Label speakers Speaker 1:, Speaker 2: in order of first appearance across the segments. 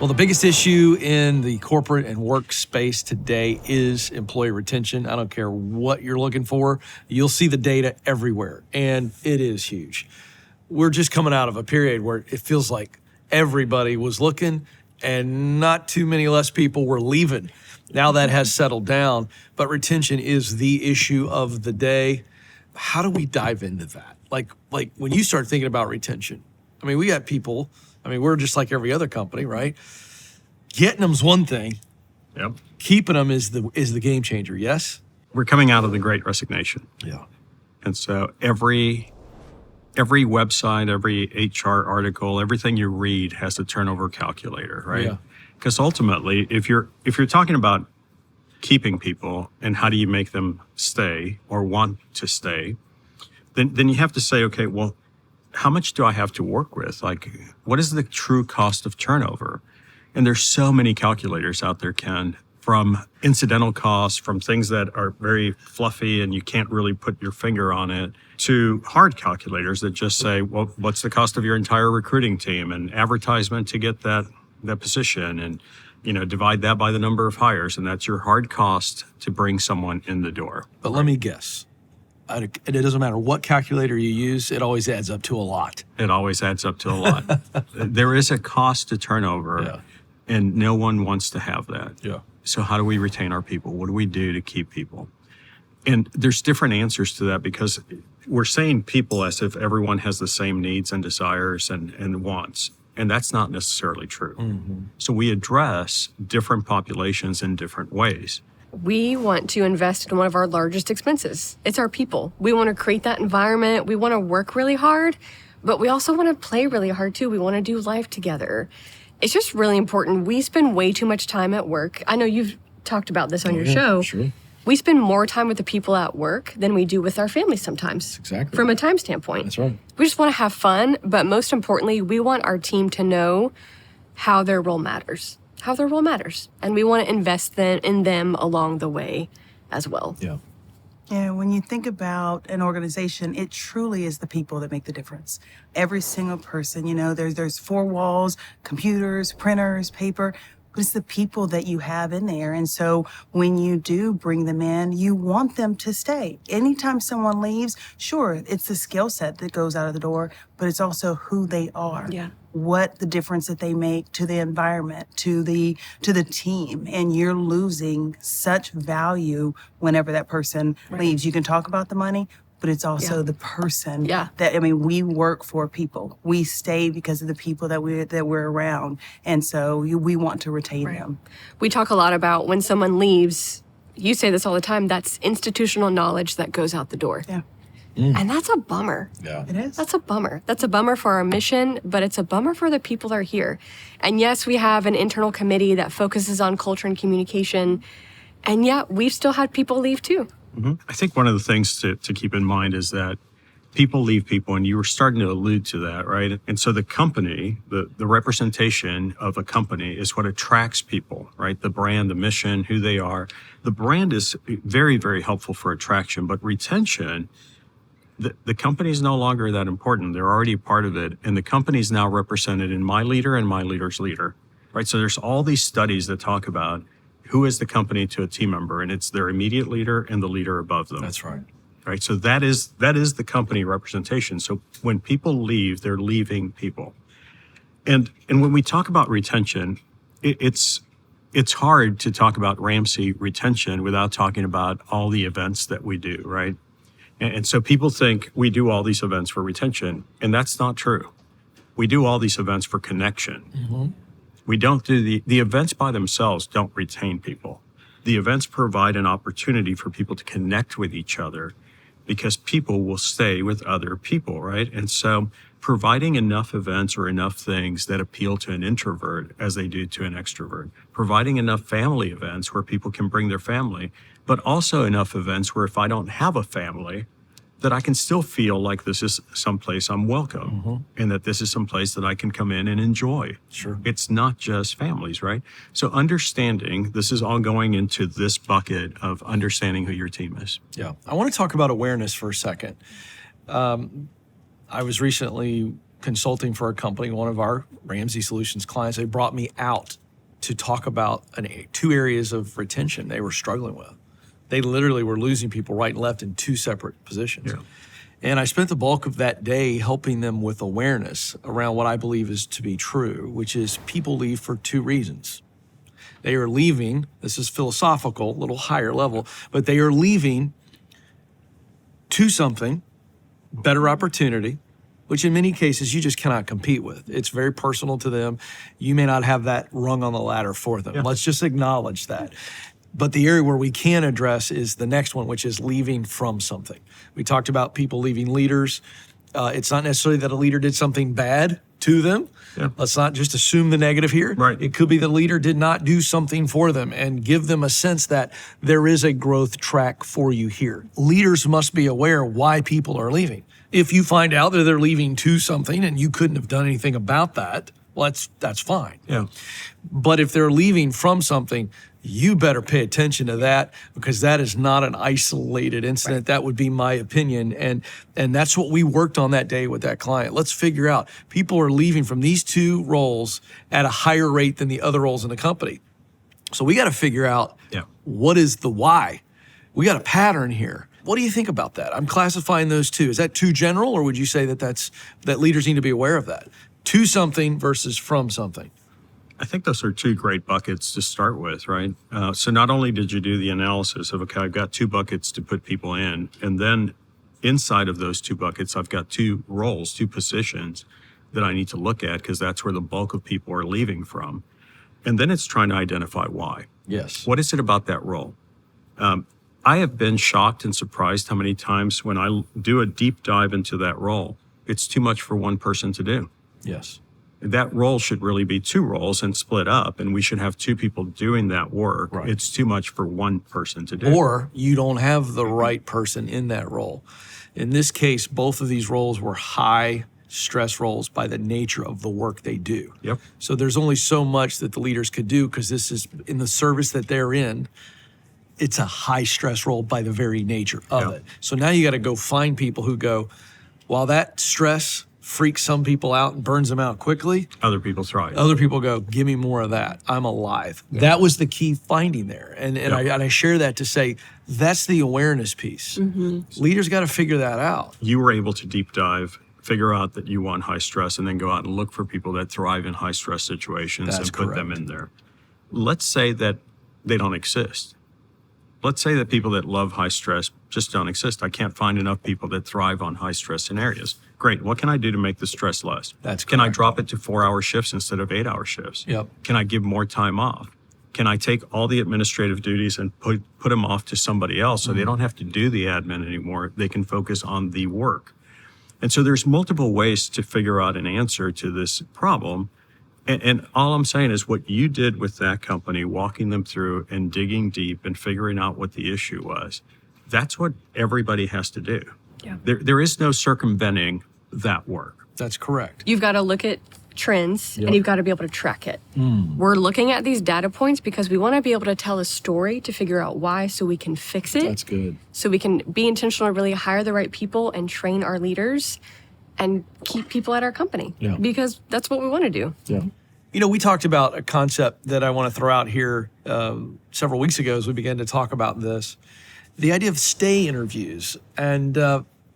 Speaker 1: Well, the biggest issue in the corporate and work space today is employee retention. I don't care what you're looking for. You'll see the data everywhere, and it is huge. We're just coming out of a period where it feels like everybody was looking and not too many less people were leaving. Now that has settled down, but retention is the issue of the day. How do we dive into that? Like when you start thinking about retention, I mean, we got people, we're just like every other company, right? Getting them's one thing.
Speaker 2: Yep.
Speaker 1: Keeping them is the game changer, yes?
Speaker 2: We're coming out of the Great Resignation.
Speaker 1: Yeah.
Speaker 2: And so every website, every HR article, everything you read has a turnover calculator, right?
Speaker 1: Yeah.
Speaker 2: Because ultimately, if you're talking about keeping people and how do you make them stay or want to stay, then you have to say, okay, well, how much do I have to work with? Like, what is the true cost of turnover? And there's so many calculators out there, Ken, from incidental costs, from things that are very fluffy and you can't really put your finger on it, to hard calculators that just say, well, what's the cost of your entire recruiting team and advertisement to get that position, and divide that by the number of hires, and that's your hard cost to bring someone in the door.
Speaker 1: But let me guess. It doesn't matter what calculator you use, it always adds up to a lot.
Speaker 2: It always adds up to a lot. There is a cost to turnover, and no one wants to have that.
Speaker 1: Yeah.
Speaker 2: So how do we retain our people? What do we do to keep people? And there's different answers to that, because we're saying people as if everyone has the same needs and desires and wants. And that's not necessarily true. Mm-hmm. So we address different populations in different ways.
Speaker 3: We want to invest in one of our largest expenses. It's our people. We want to create that environment. We want to work really hard, but we also want to play really hard too. We want to do life together. It's just really important. We spend way too much time at work. I know you've talked about this on your show.
Speaker 1: Sure.
Speaker 3: We spend more time with the people at work than we do with our families sometimes.
Speaker 1: Exactly.
Speaker 3: From a time standpoint.
Speaker 1: That's right.
Speaker 3: We just want to have fun, but most importantly, we want our team to know how their role matters. And we want to invest in them along the way as well.
Speaker 1: Yeah.
Speaker 4: Yeah, when you think about an organization, it truly is the people that make the difference. Every single person, there's four walls, computers, printers, paper, but it's the people that you have in there. And so when you do bring them in, you want them to stay. Anytime someone leaves, sure, it's the skill set that goes out of the door, but it's also who they are.
Speaker 3: Yeah.
Speaker 4: What the difference that they make to the environment, to the team. And you're losing such value whenever that person leaves. You can talk about the money, but it's also the person that, we work for people. We stay because of the people that we're around. And so we want to retain them.
Speaker 3: We talk a lot about when someone leaves, you say this all the time, that's institutional knowledge that goes out the door.
Speaker 4: Yeah.
Speaker 3: And that's a bummer.
Speaker 1: Yeah.
Speaker 4: It is.
Speaker 3: That's a bummer. That's a bummer for our mission, but it's a bummer for the people that are here. And yes, we have an internal committee that focuses on culture and communication. And yeah, we've still had people leave too.
Speaker 2: Mm-hmm. I think one of the things to keep in mind is that people leave people, and you were starting to allude to that, right? And so the company, the representation of a company is what attracts people, right? The brand, the mission, who they are. The brand is very, very helpful for attraction, but retention, the company is no longer that important. They're already a part of it. And the company is now represented in my leader and my leader's leader, right? So there's all these studies that talk about who is the company to a team member, and it's their immediate leader and the leader above them.
Speaker 1: That's right.
Speaker 2: Right. So that is the company representation. So when people leave, they're leaving people. And when we talk about retention, it's hard to talk about Ramsey retention without talking about all the events that we do, right? And so people think we do all these events for retention, and that's not true. We do all these events for connection. Mm-hmm. We don't do the events by themselves don't retain people. The events provide an opportunity for people to connect with each other, because people will stay with other people, right? And so providing enough events or enough things that appeal to an introvert as they do to an extrovert, providing enough family events where people can bring their family, but also enough events where if I don't have a family, that I can still feel like this is someplace I'm welcome, and that this is someplace that I can come in and enjoy.
Speaker 1: Sure.
Speaker 2: It's not just families, right? So understanding, this is all going into this bucket of understanding who your team is.
Speaker 1: Yeah. I want to talk about awareness for a second. I was recently consulting for a company, one of our Ramsey Solutions clients. They brought me out to talk about two areas of retention they were struggling with. They literally were losing people right and left in two separate positions.
Speaker 2: Yeah.
Speaker 1: And I spent the bulk of that day helping them with awareness around what I believe is to be true, which is people leave for two reasons. They are leaving, this is philosophical, a little higher level, but they are leaving to something, better opportunity, which in many cases you just cannot compete with. It's very personal to them. You may not have that rung on the ladder for them.
Speaker 2: Yeah.
Speaker 1: Let's just acknowledge that. But the area where we can address is the next one, which is leaving from something. We talked about people leaving leaders. It's not necessarily that a leader did something bad to them.
Speaker 2: Yeah.
Speaker 1: Let's not just assume the negative here.
Speaker 2: Right.
Speaker 1: It could be the leader did not do something for them and give them a sense that there is a growth track for you here. Leaders must be aware why people are leaving. If you find out that they're leaving to something and you couldn't have done anything about that, well, that's fine.
Speaker 2: Yeah.
Speaker 1: But if they're leaving from something, you better pay attention to that, because that is not an isolated incident. Right. That would be my opinion. And that's what we worked on that day with that client. Let's figure out, people are leaving from these two roles at a higher rate than the other roles in the company. So we got to figure out what is the why. We got a pattern here. What do you think about that? I'm classifying those two. Is that too general, or would you say that that leaders need to be aware of that? To something versus from something.
Speaker 2: I think those are two great buckets to start with, right? So not only did you do the analysis of, okay, I've got two buckets to put people in, and then inside of those two buckets, I've got two roles, two positions that I need to look at, because that's where the bulk of people are leaving from. And then it's trying to identify why.
Speaker 1: Yes.
Speaker 2: What is it about that role? I have been shocked and surprised how many times when I do a deep dive into that role, it's too much for one person to do.
Speaker 1: Yes.
Speaker 2: That role should really be two roles and split up, and we should have two people doing that work.
Speaker 1: Right.
Speaker 2: It's too much for one person to do.
Speaker 1: Or you don't have the right person in that role. In this case, both of these roles were high stress roles by the nature of the work they do.
Speaker 2: Yep.
Speaker 1: So there's only so much that the leaders could do, because this is in the service that they're in. It's a high stress role by the very nature of it. So now you got to go find people who go, while that stress freaks some people out and burns them out quickly,
Speaker 2: Other people thrive.
Speaker 1: other people go, give me more of that. I'm alive. Yeah. That was the key finding there. And I share that to say, that's the awareness piece. Mm-hmm. Leaders got to figure that out.
Speaker 2: You were able to deep dive, figure out that you want high stress, and then go out and look for people that thrive in high stress situations
Speaker 1: That's
Speaker 2: and put
Speaker 1: correct.
Speaker 2: them in there. Let's say that they don't exist. Let's say that people that love high stress just don't exist. I can't find enough people that thrive on high stress scenarios. Great. What can I do to make the stress less? Can I drop it to 4-hour shifts instead of 8-hour shifts?
Speaker 1: Yep.
Speaker 2: Can I give more time off? Can I take all the administrative duties and put them off to somebody else so they don't have to do the admin anymore? They can focus on the work. And so there's multiple ways to figure out an answer to this problem. And all I'm saying is what you did with that company, walking them through and digging deep and figuring out what the issue was, that's what everybody has to do.
Speaker 3: Yeah.
Speaker 2: There is no circumventing that work.
Speaker 1: That's correct.
Speaker 3: You've got to look at trends and you've got to be able to track it. We're looking at these data points because we want to be able to tell a story to figure out why, so we can fix it.
Speaker 1: That's good.
Speaker 3: So we can be intentional and really hire the right people and train our leaders and keep people at our company.
Speaker 1: Yeah.
Speaker 3: Because that's what we want to do.
Speaker 1: Yeah. You know, we talked about a concept that I want to throw out here several weeks ago as we began to talk about this. The idea of stay interviews. And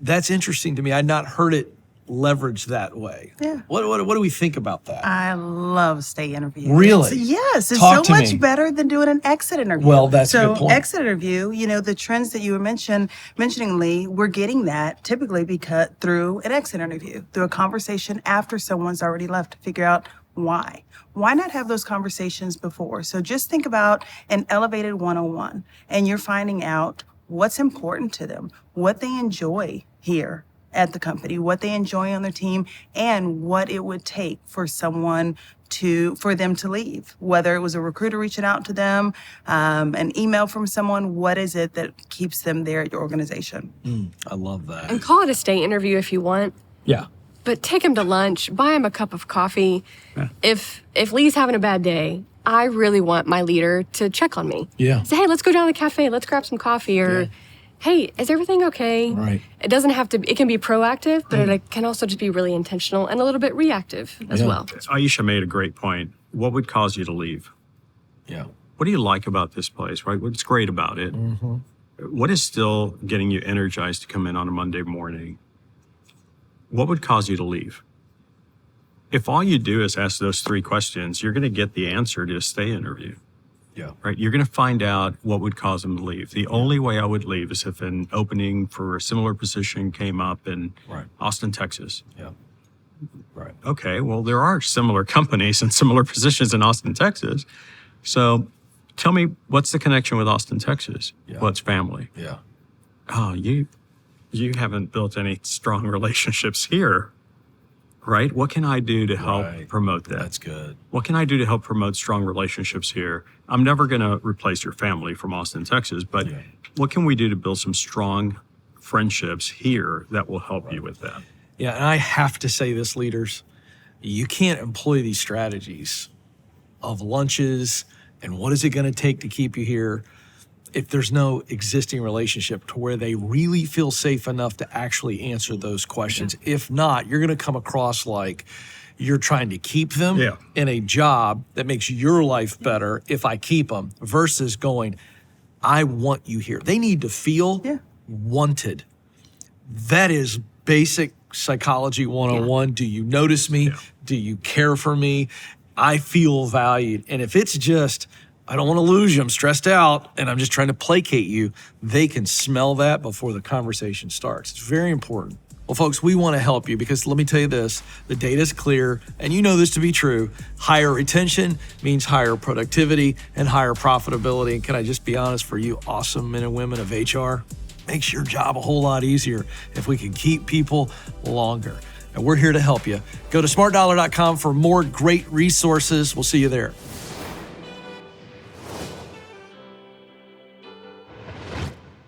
Speaker 1: that's interesting to me. I'd not heard it leveraged that way.
Speaker 4: Yeah.
Speaker 1: What do we think about that?
Speaker 4: I love stay interviews.
Speaker 1: Really?
Speaker 4: Yes, it's
Speaker 1: Talk
Speaker 4: so
Speaker 1: to
Speaker 4: much
Speaker 1: me.
Speaker 4: better than doing an exit interview.
Speaker 1: Well, that's a
Speaker 4: so
Speaker 1: good point.
Speaker 4: Exit interview, you know, the trends that you were mentioning, Leigh, we're getting that typically because through an exit interview, through a conversation after someone's already left to figure out why. Why not have those conversations before? So just think about an elevated 101, and you're finding out what's important to them, what they enjoy here at the company, what they enjoy on their team, and what it would take for for them to leave. Whether it was a recruiter reaching out to them, an email from someone, what is it that keeps them there at your organization?
Speaker 1: I love that.
Speaker 3: And call it a stay interview if you want.
Speaker 1: Yeah.
Speaker 3: But take him to lunch, buy him a cup of coffee. Yeah. If Leigh's having a bad day, I really want my leader to check on me.
Speaker 1: Yeah.
Speaker 3: Say, hey, let's go down to the cafe, let's grab some coffee, or hey, is everything okay?
Speaker 1: Right.
Speaker 3: It doesn't have to, it can be proactive, but it can also just be really intentional and a little bit reactive as
Speaker 1: Yeah.
Speaker 3: well.
Speaker 2: Ayesha made a great point. What would cause you to leave?
Speaker 1: Yeah.
Speaker 2: What do you like about this place, right? What's great about it? What is still getting you energized to come in on a Monday morning? What would cause you to leave? If all you do is ask those 3 questions, you're going to get the answer to a stay interview,
Speaker 1: Yeah.
Speaker 2: right? You're going to find out what would cause them to leave. The only way I would leave is if an opening for a similar position came up in
Speaker 1: Right.
Speaker 2: Austin, Texas.
Speaker 1: Yeah. Right.
Speaker 2: Okay, well, there are similar companies and similar positions in Austin, Texas. So tell me, what's the connection with Austin, Texas?
Speaker 1: Yeah.
Speaker 2: What's family?
Speaker 1: Yeah.
Speaker 2: Oh, you haven't built any strong relationships here, right? What can I do to help
Speaker 1: Right.
Speaker 2: promote that?
Speaker 1: That's good.
Speaker 2: What can I do to help promote strong relationships here? I'm never going to replace your family from Austin, Texas, but
Speaker 1: Yeah.
Speaker 2: what can we do to build some strong friendships here that will help you with that?
Speaker 1: Yeah, and I have to say this, leaders, you can't employ these strategies of lunches and what is it going to take to keep you here if there's no existing relationship to where they really feel safe enough to actually answer those questions. If not, you're going to come across like you're trying to keep them
Speaker 2: Yeah.
Speaker 1: in a job that makes your life better if I keep them versus going, I want you here. They need to feel
Speaker 4: Yeah.
Speaker 1: wanted. That is basic psychology 101. Do you notice me?
Speaker 2: Yeah.
Speaker 1: Do you care for me? I feel valued. And if it's just, I don't want to lose you, I'm stressed out, and I'm just trying to placate you, they can smell that before the conversation starts. It's very important. Well, folks, we want to help you because let me tell you this, the data is clear, and you know this to be true. Higher retention means higher productivity and higher profitability. And can I just be honest, for you awesome men and women of HR, makes your job a whole lot easier if we can keep people longer. And we're here to help you. Go to smartdollar.com for more great resources. We'll see you there.